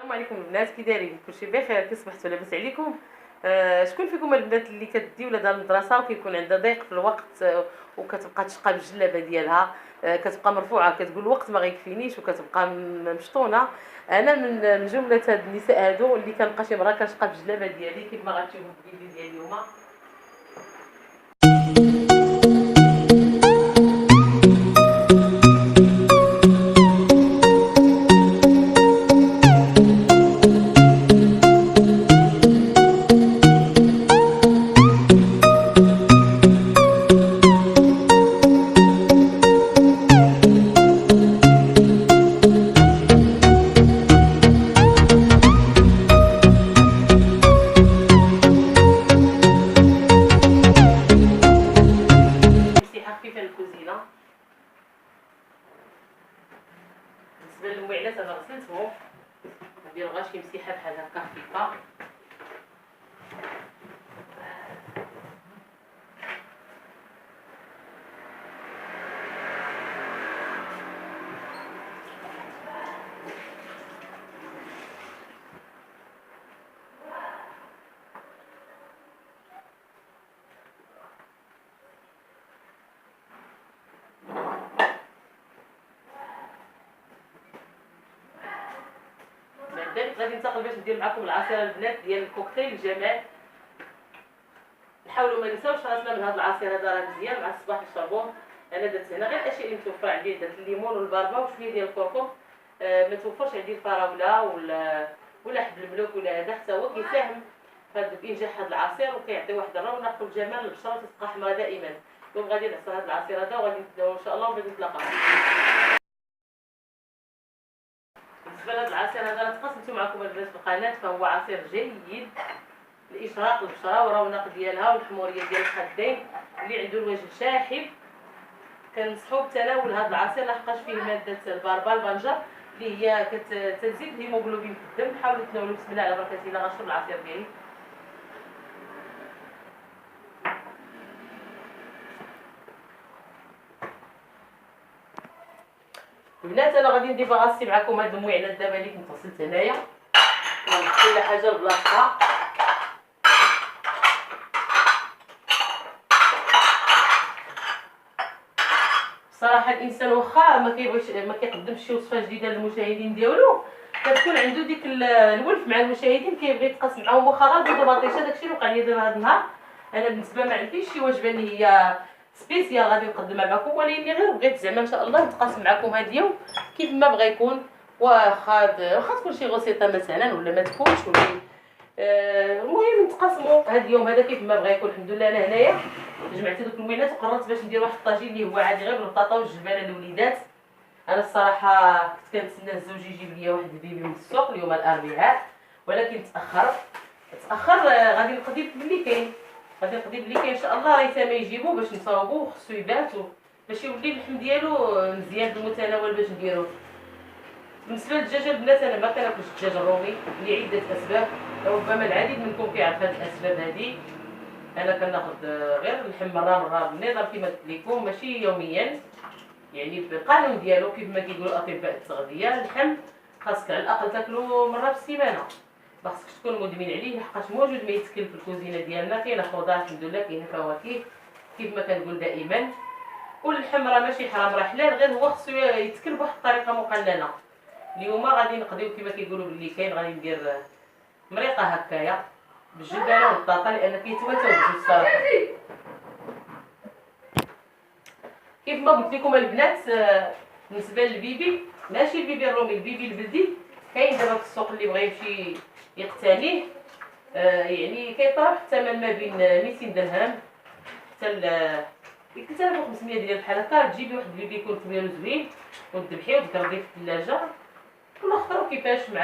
السلام عليكم البنات، كي دايرين؟ كلشي بخير؟ كي صبحتوا لاباس عليكم؟ شكون فيكم البنات اللي كتدي ولادها للمدرسه وكيكون عندها ضيق في الوقت، وكتبقى تشقى بالجلابه ديالها، كتبقى مرفوعه كتقول الوقت ما غيكفينيش وكتبقى مشطونه؟ انا من جمله هاد النساء هادو اللي كنلقى شي مرة كنشقى بالجلابه ديالي كيف ما غتشوفوا في الفيديو ديال اليوم. خفيفه للكوزينه. بالنسبه للمعلات انا غسلتهم، ندير غير شي مسيحه بحال هكا خفيفه. غادي ننتقل باش ندير معكم العصير البنات ديال الكوكتيل الجمال. نحاولوا ما نساوش راسنا من هذا العصير، هذا راه مزيان مع الصباح نشربوه. انا درت هنا غير الاشياء اللي متوفره عندي، درت الليمون والبربه وشويه ديال الكركم. ما توفرش عندي الفراوله ولا حب الملوك ولا هذا، حتى هو كيساهم في انجاح هذا العصير وكيعطي واحد الرونق والجمال للبشره وتبقى حمراء دائما. اليوم غادي نعصر هذا العصير هذا وغادي نبداو ان شاء الله وغادي نتلاقاو. بالنسبه لهذا العصير هذا راه تقاسمته معكم البنات في القناه، فهو عصير جيد لاشراق البشره ورونق ديالها والحموريه ديال الخدين. اللي عنده الوجه شاحب كنصحوا بتناول هذا العصير لحقاش فيه ماده الباربا البنجر اللي هي كتزيد الهيموغلوبين في الدم. حاولوا تناولوا بسم الله على بركه الله. غنشرب العصير ديالي. البنات انا غادي ندير باغاسي معكم هاد المعلات دابا اللي كنت غسلت هنايا، كل حاجه لبلاصتها. صراحه الانسان واخا ما كيقدمش شي وصفه جديده للمشاهدين ديالو، كتكون عنده ديك الولف مع المشاهدين، كيبغي يتقاسم معاهم واخا غير بيض وبطيشه. داكشي اللي وقع لي دابا هذا النهار. انا بالنسبه ما عنديش شي وجبه اللي هي سبيسيال غادي نقدمها معكم، ولكن غير بغيت زعما ان شاء الله نتقاسم معكم هذا اليوم كيف ما بغى يكون. واخا تكون شي غوسيطه مثلا ولا ما تكونش، ولا المهم نتقاسموا هذا اليوم هذا كيف ما بغى يكون. الحمد لله انا هنايا جمعت هذوك الموينات وقررت باش ندير واحد الطاجين اللي هو عادي غير بالبطاطا والجبانه للوليدات. انا الصراحه كنت كنتسنى الزوج يجيب لي واحد البيبي من السوق اليوم الاربعاء، ولكن تاخر. غادي نقضي باللي كاين، ان شاء الله. راه ما يجيبوه باش نصاوبوه خصو يبات باش يولي اللحم ديالو مزيان بالمتناول باش نديروه. بالنسبه للدجاج البنات انا ما كناكلش الدجاج الرومي لعده اسباب، ربما العديد منكم كيعرف هذه الاسباب هذه. انا كناخذ غير اللحم مره بالنظام كما قلت لكم، ماشي يوميا، يعني بالقانون ديالو كيف ما كيقولوا اطباء التغذيه. اللحم خاصك على الاقل تاكلو مره في السيمانه، ما خاصكش تكون مدمن عليه لحقاش موجود ما يتكل في الكوزينه ديالنا. كاينه خضار الحمد لله، كاينه فواكه كيف ما كنقول دائما. واللحم راه ماشي حرام راه حلال، غير هو خصو يتكل بواحد الطريقه مقننه. اليوم غادي نقضيو كما كيقولوا باللي كاين، غادي ندير مريقه هكايا بالجبانه والبطاطا لان كيتواتاو بجوج الصراحه. كيف ما قلت لكم البنات، بالنسبه للبيبي ماشي البيبي الرومي، البيبي البلدي كاين دابا في السوق اللي بغى يمشي يقتنيه. يعني كيطرح الثمن ما بين 200 درهم حتى ل 3500 ديال بحال هكا. تجيبي واحد البيبي يكون كبير وزوين وتذبحيه وتقرضيه في الثلاجه، ولا اختاروا كيفاش مع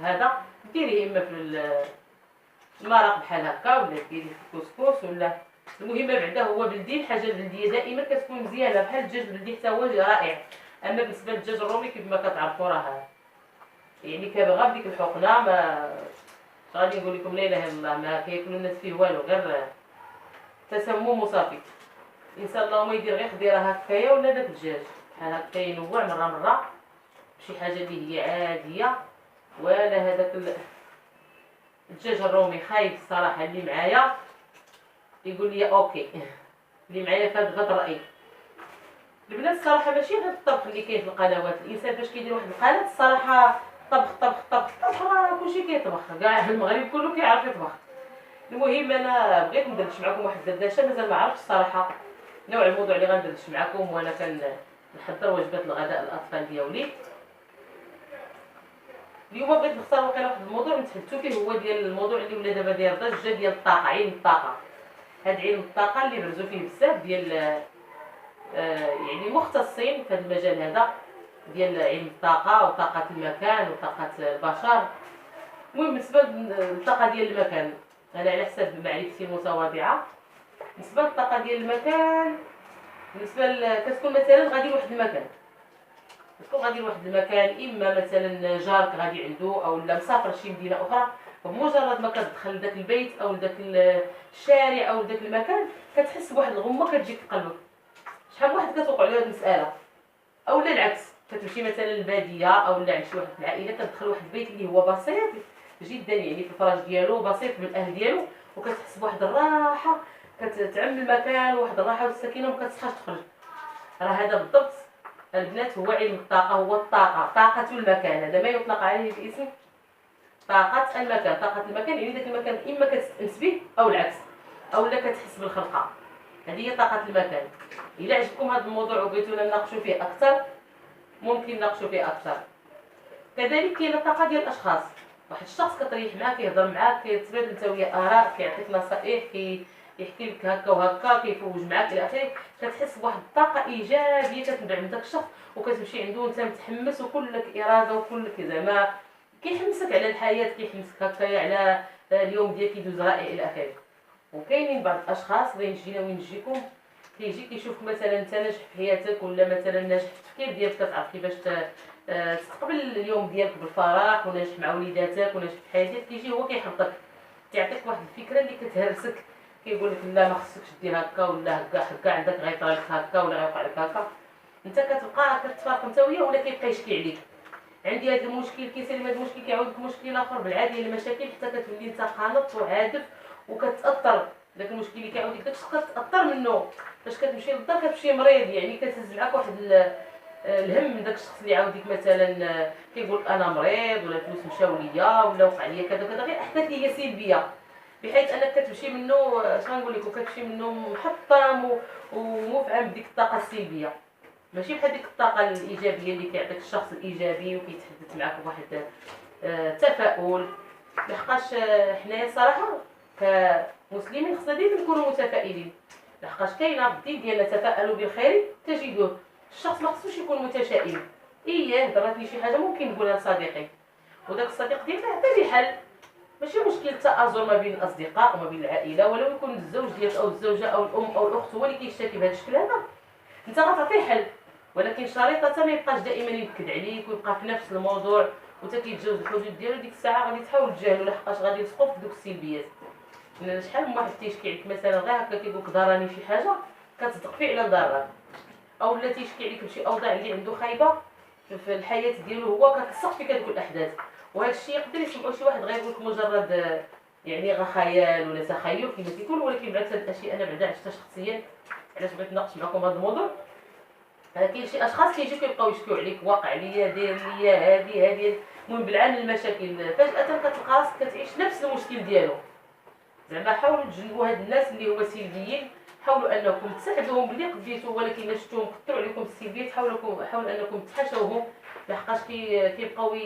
هذا. ديريه اما في المرق بحال هكا، ولا ديريه في الكسكس، ولا المهم بعدا هو بلدي. الحاجه البلديه دائما كتكون مزيانه، بحال الدجاج البلدي حتى هو رائع. اما بالنسبه للدجاج الرومي كيف ما كتعرفوا راه يعني كيبغى بديك الحقنه. ما غادي نقول لكم لا اله الا الله، ما كياكلوا الناس فيه والو، غير تسمم وصافي. الانسان اللهم يدير غير خضيره هكايا ولا داك الدجاج بحال هكا ينوع مره بشي حاجه اللي هي عاديه ولا هذاك الدجاج الرومي خايب الصراحه. اللي معايا يقول لي اوكي، اللي معايا في هذا الراي. البنات الصراحه ماشي غير الطبخ اللي كاين في القنوات، الانسان فاش كيدير واحد القناه الصراحه طبخ طبخ طبخ طبخ، راه كلشي كيطبخ، كاع المغرب كله كيعرف يطبخ. المهم انا بغيت ندردش معكم واحد الدردشه، مازال ما عرفتش الصراحه نوع الموضوع اللي غندردش معكم، وانا كنحضر وجبات الغداء الاطفال ديالي. اليوم بغيت نختار واحد الموضوع نتحدثوا فيه، هو ديال الموضوع اللي ولا دابا داير ضجه، ديال الطاقه، علم الطاقه. هاد علم الطاقه اللي برزوا فيه بزاف ديال يعني مختصين في هذا المجال هذا ديال علم الطاقه وطاقه المكان وطاقه البشر. المهم بالنسبه للطاقه ديال المكان، انا على حسب معرفتي المتواضعه، بالنسبه للطاقه ديال المكان، بالنسبه كتكون مثلا غادي لواحد المكان، كتكون غادي لواحد المكان، اما مثلا جارك غادي عنده او لا مسافر شي مدينه اخرى، بمجرد ما كتدخل لذاك البيت او لذاك الشارع او لذاك المكان كتحس بواحد الغمه كتجيك في قلبك. شحال من واحد كتوقع له هذه المساله، او لا العكس، كتمشي مثلا للباديه او لا عند شي واحد في العائله كتدخل واحد البيت اللي هو بسيط جدا، يعني في الفراش ديالو بسيط بالاهل ديالو، وكتحس بواحد الراحه كتعم المكان، واحد الراحه والسكينه وما كتبقاش تخرج. راه هذا بالضبط البنات هو علم الطاقه، هو الطاقه، طاقه المكان، هذا ما يطلق عليه باسم طاقه المكان. طاقه المكان يعني ذاك المكان اما كتستانس به او العكس، او لا كتحس بالخلقه، هذه هي طاقه المكان. الا عجبكم هذا الموضوع وبغيتونا نناقشوا فيه اكثر ممكن نناقشوا فيه اكثر. كذلك كاينه الطاقه ديال الاشخاص، واحد الشخص كتريح معاه، كيهضر معاك، كيتبادل انت وياه اراء، كيعطيك نصائح، يحكي لك هكا وهكا، كيفوج معاك الى اخره، كتحس بواحد الطاقه ايجابيه كتنبع من داك الشخص، وكتمشي عنده وانت متحمس وكلك اراده وكلك زعما كيحمسك على الحياه، كيحمسك هكايا على اليوم ديالك يدوز رائع الى اخره. وكاينين بعض الاشخاص بغي نجينا وين نجيكم، كيجي كيشوفك مثلا انت ناجح في حياتك ولا مثلا ناجح في التفكير ديالك، كتعرف كيفاش تستقبل اليوم ديالك بالفرح، وناجح مع وليداتك وناجح في حياتك، كيجي هو كيحبطك، تيعطيك واحد الفكره اللي كتهرسك، كيقول لك لا ما خصكش دير هكا، ولا هكا عندك غيطرى لك هكا ولا غيوقع لك هكا. انت كتبقى كتفارق انت وياه ولا كيبقى يشكي عليك. عندي هذا المشكل كيسالي، هذا المشكل كيعاود لك مشكل اخر بالعاديه المشاكل، حتى كتولي انت قانط وعادف وكتاثر داك المشكل اللي كيعاود لك داك الشيء كتاثر منه. فاش كتمشي للدار كتمشي مريض، يعني كتهز معاك واحد الهم من داك الشخص اللي عاود لك مثلا كيقول انا مريض ولا الفلوس مشاو ليا ولا وقع ليا كذا كذا، غير احداث اللي هي سلبيه، بحيث انك كتمشي منه اش غنقول لكم، كتمشي منه محطم ومفعم بديك الطاقه السلبيه، ماشي بحال ديك الطاقه الايجابيه اللي كيعطيك الشخص الايجابي وكيتحدث معك بواحد التفاؤل. لحقاش حنايا صراحه كمسلمين خصنا ديما نكونوا متفائلين، لحقاش كاينه الدين ديالنا تفاءلوا بالخير تجدوه. الشخص ما خصوش يكون متشائم، هضرات شي حاجه ممكن نقولها لصديقي وداك الصديق ديالنا عطى لي حل، ماشي مشكل تآزر ما بين الاصدقاء وما بين العائله، ولو يكون الزوج ديالك او الزوجه او الام او الاخت هو اللي كيشتكي بهذا الشكل هذا، انت غتعطيه حل، ولكن شريطه ما يبقاش دائما ينكد عليك ويبقى في نفس الموضوع وتا كيتجاوز الحدود ديالو. ديك الساعه غادي تحاول تجاهلو، لحقاش غادي تسقط في دوك السلبيات. لان شحال من واحد تيشكي عليك مثلا غير هكا كيقول لك ضراني شي حاجه كتصدق فيه على ضرك، او لا تيشكي عليك بشي اوضاع اللي عنده خايبه في الحياه ديالو هو كتلصق فيك هذوك الاحداث. وهذا الشيء يقدر يسمعوا شي واحد غير يقول لك مجرد يعني غير خيال ولا تخيل كما تيقول، ولكن بعد هاد الاشياء انا بعدا عشتها شخصيا. علاش بغيت نناقش معكم هذا الموضوع؟ كاين شي اشخاص كيجيو كيبقاو يشكيو عليك، واقع ليا داير ليا هادي المهم بالعام المشاكل، فجاه كتلقى راسك كتعيش نفس المشكل ديالو. زعما حاولوا تجنبوا هاد الناس اللي هما سلبيين، حاولوا انكم تساعدوهم باللي قديتوا، ولكن الا شفتوهم كثروا عليكم السلبيات حاولوا انكم تحاشوهم، لحقاش كيبقاو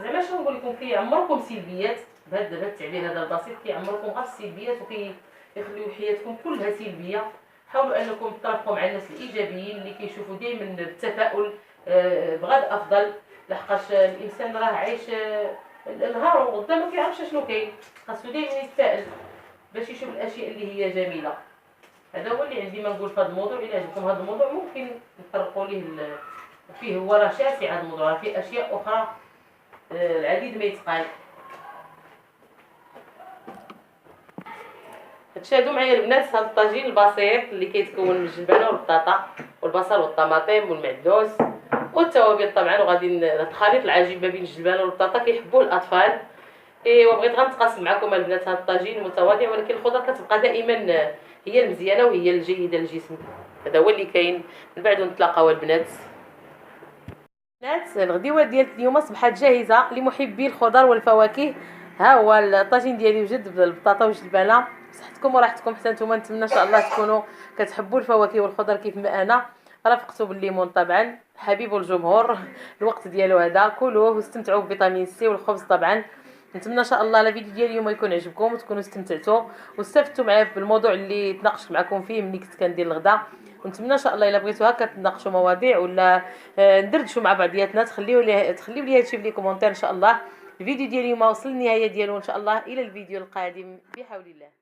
زعما شنو نقول لكم كيعمركم سلبيات. بهذا التعبير هذا البسيط كيعمركم غير السلبيات وكيخليو حياتكم كلها سلبيه. حاولوا انكم ترافقوا مع الناس الايجابيين اللي كيشوفوا دائما بالتفاؤل بغض افضل، لحقاش الانسان راه عايش النهار وغدا ما كيعرفش شنو كاين، خاصو دائما يتفائل باش يشوف الاشياء اللي هي جميله. هذا هو اللي عندي ما نقول في هذا الموضوع. الى عجبكم هذا الموضوع ممكن نطرقوا ليه فيه، هو راه شاسع هذا الموضوع، راه فيه اشياء اخرى العديد ما يتقال. تشاهدوا معايا البنات هذا الطاجين البسيط اللي كيتكون من الجبنه والبطاطا والبصل والطماطم والمعدوس والتوابل طبعا. وغادي الخليط العجيب ما بين الجبانه والبطاطا كيحبوه الاطفال. وبغيت غنتقاسم معكم البنات هذا الطاجين المتواضع، ولكن الخضر كتبقى دائما هي المزيانه وهي الجيده للجسم. هذا هو اللي كاين. من بعد نتلاقاو البنات. الغديوه ديال اليوم اصبحت جاهزه لمحبي الخضر والفواكه. ها هو الطاجين ديالي وجد بالبطاطا والجبانه. صحتكم وراحتكم حتى نتوما. نتمنى ان شاء الله تكونوا كتحبوا الفواكه والخضر كيف ما انا. رافقته بالليمون طبعا، حبيب الجمهور. الوقت ديالو هذا، كلوه واستمتعوا بفيتامين سي والخبز طبعا. نتمنى ان شاء الله الفيديو ديال اليوم يكون عجبكم وتكونوا استمتعتوا واستفدتوا معايا بالموضوع اللي تناقشت معكم فيه ملي كنت كندير الغداء. ونتمنى ان شاء الله الا بغيتوا هكا تناقشوا مواضيع ولا ندردشوا مع بعضياتنا، تخليوا لي هادشي في لي كومونتير ان شاء الله. الفيديو ديال اليوم وصل للنهايه ديالو ان شاء الله. الى الفيديو القادم بحول الله.